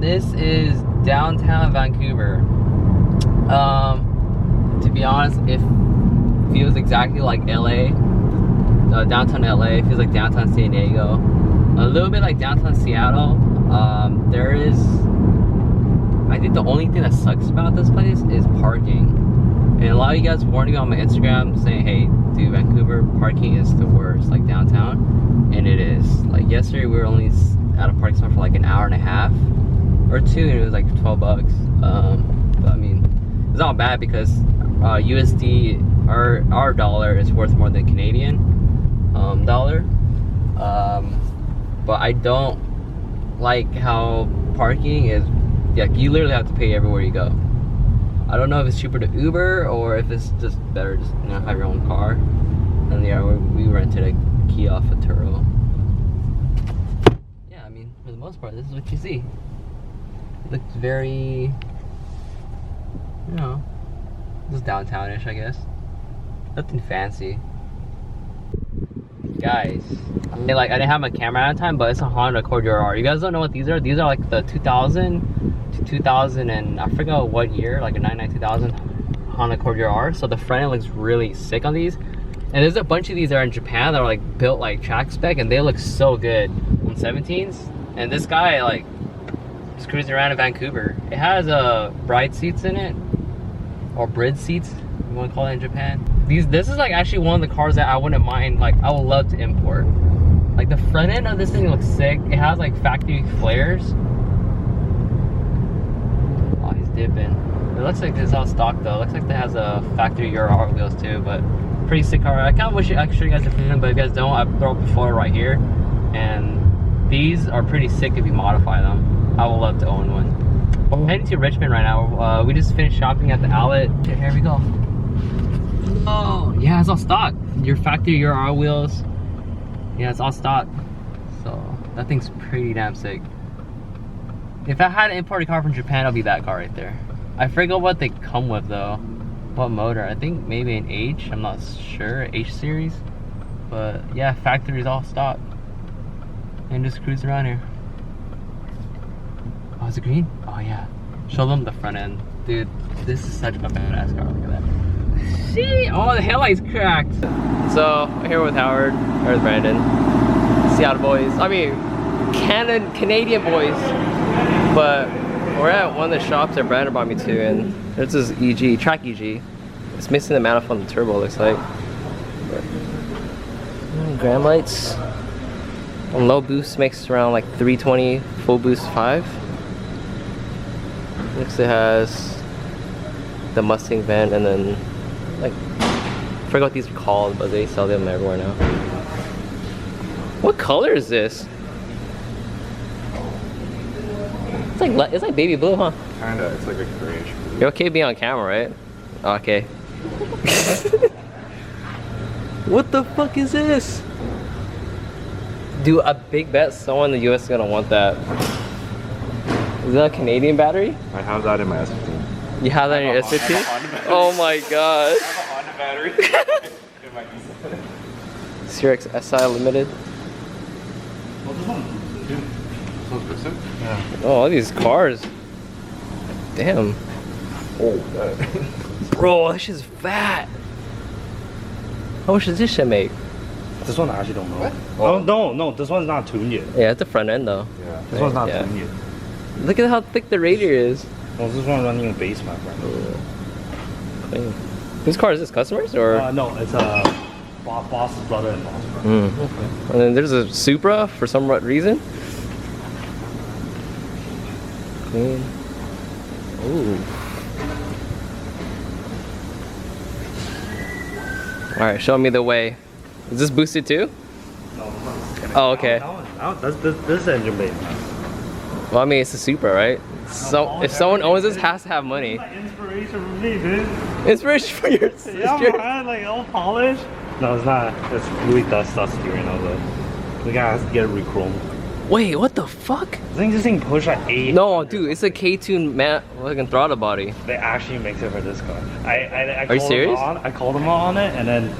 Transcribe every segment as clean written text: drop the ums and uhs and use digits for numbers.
this is downtown Vancouver. To be honest, it feels exactly like LA. Downtown LA, it feels like downtown San Diego. A little bit like downtown Seattle. There is, I think the only thing that sucks about this place is parking. And a lot of you guys warned me on my Instagram saying, hey, dude, Vancouver parking is the worst, like downtown. And it is. Like yesterday, we were only at a parking spot for like an hour and a half or two, and it was like 12 bucks. But I mean, it's not bad because USD, our dollar is worth more than Canadian dollar. But I don't like how parking is, like you literally have to pay everywhere you go. I don't know if it's cheaper to Uber or if it's just better just, you know, have your own car. And yeah, we rented a Kia off of Turo. Yeah, I mean, for the most part, this is what you see. It looks very, you know, just downtownish, I guess. Nothing fancy. Guys, I didn't have my camera at the time, but it's a Honda Accord UR. You guys don't know what these are? These are like the 2000 to 2000 and I forgot what year, like a 99 2000 Honda Accord UR. So the front end looks really sick on these. And there's a bunch of these that are in Japan that are like built like track spec, and they look so good on 17s. And this guy like just cruising around in Vancouver. It has bride seats in it, or bridge seats, you want to call it in Japan. This is like actually one of the cars that I wouldn't mind, like I would love to import. Like the front end of this thing looks sick. It has like factory flares. Oh, he's dipping. It looks like this is all stock though. It looks like it has a factory UR wheels too, but pretty sick car. I kind of wish I could show you guys the front, but if you guys don't, I throw up the photo right here. And these are pretty sick if you modify them. I would love to own one. We're heading to Richmond right now. We just finished shopping at the outlet. Okay, here we go. Oh, yeah, it's all stock. Your factory UR wheels. Yeah, it's all stock. So, that thing's pretty damn sick. If I had an imported car from Japan, it'll be that car right there. I forget what they come with though. What motor? I think maybe an H. I'm not sure. H series. But yeah, factory's all stock. And just cruise around here. Oh, is it green? Oh yeah. Show them the front end. Dude, this is such a badass car. Look at that. See? Oh, the headlight's cracked. So, I'm here with Howard. There's Brandon. Seattle boys. I mean, Canadian boys. But we're at one of the shops that Brandon brought me to, and there's this EG, track EG. It's missing the manifold and the turbo, looks like. Gram lights. On low boost makes around like 320, full boost 5. Next it has the Mustang vent, and then like, I forgot what these are called, but they sell them everywhere now. What color is this? It's like baby blue, huh? Kinda, it's like a grayish blue. You're okay being on camera, right? Okay. What the fuck is this? Dude, a big bet someone in the US is gonna want that. Is that a Canadian battery? I have that in my S15. You have that in your S15? Oh my god. I have a Honda battery in my E7. Cirex SI Limited. Oh, this one. Dude, this one's piston? Yeah. Oh, all these cars. Damn. Oh, bro, this shit's fat. How much does this shit make? This one I actually don't know. What? Oh, no, this one's not tuned yet. Yeah, it's the front end though. Yeah. This one's not Yeah. tuned yet. Look at how thick the radiator is. Well, this one running a base map right now. Clean. Whose car is this? Customers or? No, it's boss's brother-in-law. Okay. And then there's a Supra for some reason. Clean. Ooh. All right, show me the way. Is this boosted too? No, Oh, okay. This is engine bay. Well, I mean, it's a Supra, right? So if someone owns this, has to have money. Inspiration for me, dude. Inspiration for your sister. Yeah, man, like all polished. No, it's not. It's really dust steering though. The guy has to get it re-chromed. Wait, what the fuck? I think this thing pushed at 8. No, dude, it's a K-tune fucking throttle body. They actually makes it for this car. I Are you serious? I called him on it, and then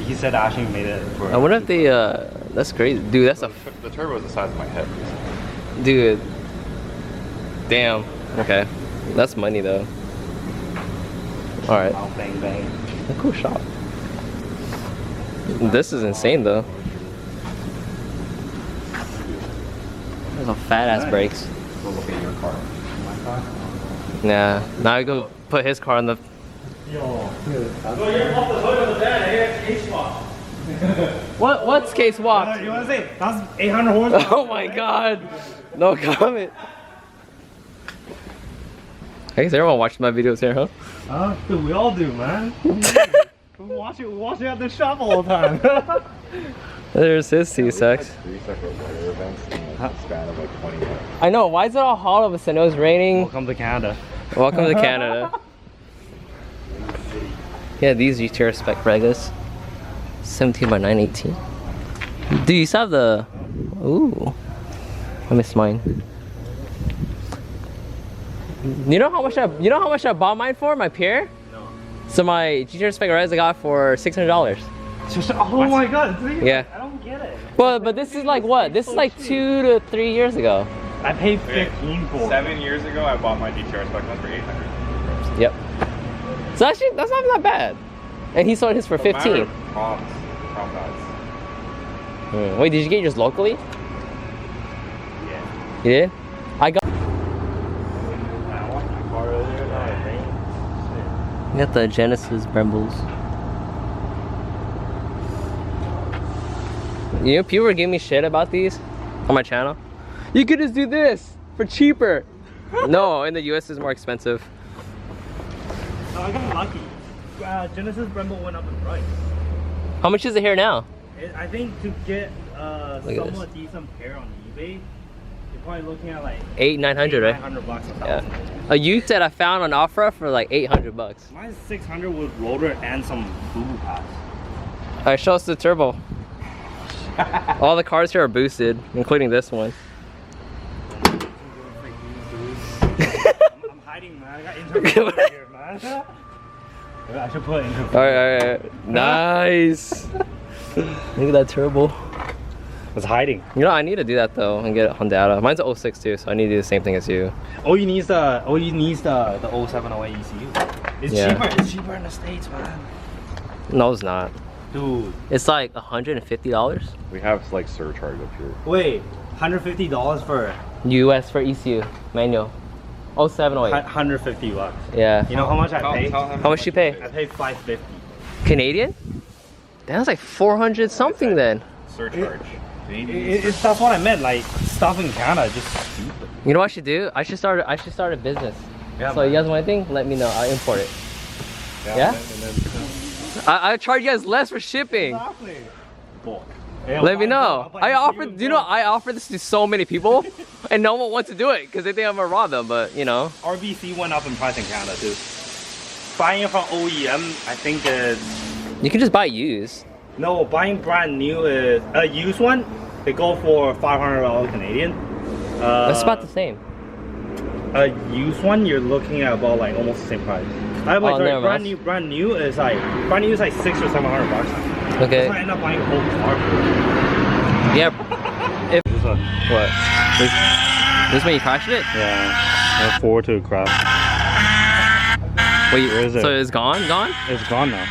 he said actually made it for. I wonder if they that's crazy, dude. That's a The turbo is the size of my head. dude. Damn. Okay. That's money though. Alright. Bang bang. A cool shop. This is insane though. There's some fat ass brakes. Go look at your car. My car? Nah. Now I go put his car on the. Yo, you're off the hood of the bed. I got case swap. What's case swap? You want to say that's 800 horsepower? Oh my god. No comment. I guess everyone watches my videos here, huh? Dude, we all do, man. we watch it at the shop all the time. There's his C6. 3 separate weather events in a span of like 20 minutes. I know, why is it all hot all of a sudden? It was raining. Welcome to Canada. Welcome to Canada. Yeah, these GTR spec Regas. 17 by 918. Do you still have the... Ooh. I missed mine. You know how much I bought mine for? My Pierre? No. So my GTR spec Regas I got for $600. Oh my god. Yeah. I don't get it. Well, but this is like what? This is like 2 to 3 years ago. I paid 15 for it. 7 years ago, I bought my GTR spec one for 800. Yep. So actually, that's not that bad. And he sold his for 15. Prom pads. Wait, did you get yours locally? Yeah. You did? I got. I watched my car earlier. Now it rains. You got the Genesis Brembles. You know, people were giving me shit about these on my channel. You could just do this for cheaper. No, in the US it's more expensive. No, I got lucky. Genesis Brembo went up in price. How much is it here now? I think to get at somewhat decent pair on eBay, you're probably looking at like 900, right? $900 a Yeah. thousand. A Ute that I found on offer for like $800. Mine's 600 with rotor and some boo pads. Alright, show us the turbo. All the cars here are boosted, including this one. I'm hiding, man. I got interviews here, man. I should put interviews. Alright. Nice. Look at that turbo. It's hiding. You know, I need to do that though and get it on data. Mine's a 06 too, so I need to do the same thing as you. All you need is the 0708 ECU. It's Yeah. cheaper. It's cheaper in the States, man. No, it's not. Dude. It's like $150 We have like surcharge up here. Wait, $150 for US for ECU manual. 0708. $150. Yeah. You know how much I paid? How much you pay? I paid $550. Canadian? That's like 400 something then. Surcharge. That's what I meant. Like stuff in Canada, just stupid. You know what I should do? I should start a business. Yeah, So man. you guys want anything? Let me know. I'll import it. Yeah? And then I charge you guys less for shipping. Exactly. Let me know. I offered, you know, I offered this to so many people, and no one wants to do it because they think I'm gonna rob them. But you know, RBC went up in price in Canada too. Buying it from OEM, I think you can just buy used. no, buying brand new is a used one. They go for $500 Canadian. That's about the same. A used one, you're looking at about like almost the same price. I like never brand mind. new is like $600 or $700. Okay. That's why I end up buying a whole car. Yeah. If This one. what? This when you crashed it? Yeah. I'm forward to a crash. Wait, Where is it? so it's gone? Gone? It's gone now.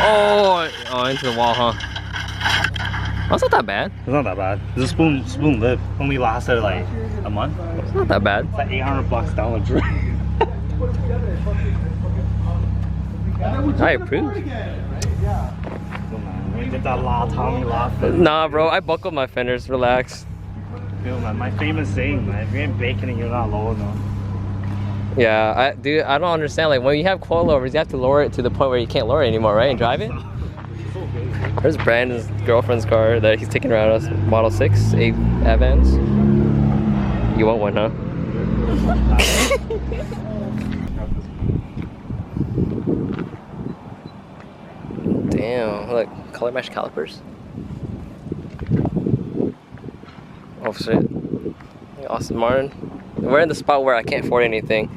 Oh, into the wall, huh? That's not that bad. It's not that bad. It's a spoon lip. Only lasted like a month. It's not that bad. It's like $800 down the drain. I approve. Get that Tommy laugh. Nah, bro, I buckled my fenders. Relax. Feel, man. My famous saying, man. If you ain't baking it, you're not low enough. Yeah, dude, I don't understand. Like when you have coilovers, you have to lower it to the point where you can't lower it anymore, right? And drive it. There's Brandon's girlfriend's car that he's taking around us. Model 6, 8 Avans. You want one, huh? Damn, look, color match calipers. Oh shit. Austin Martin. We're in the spot where I can't afford anything.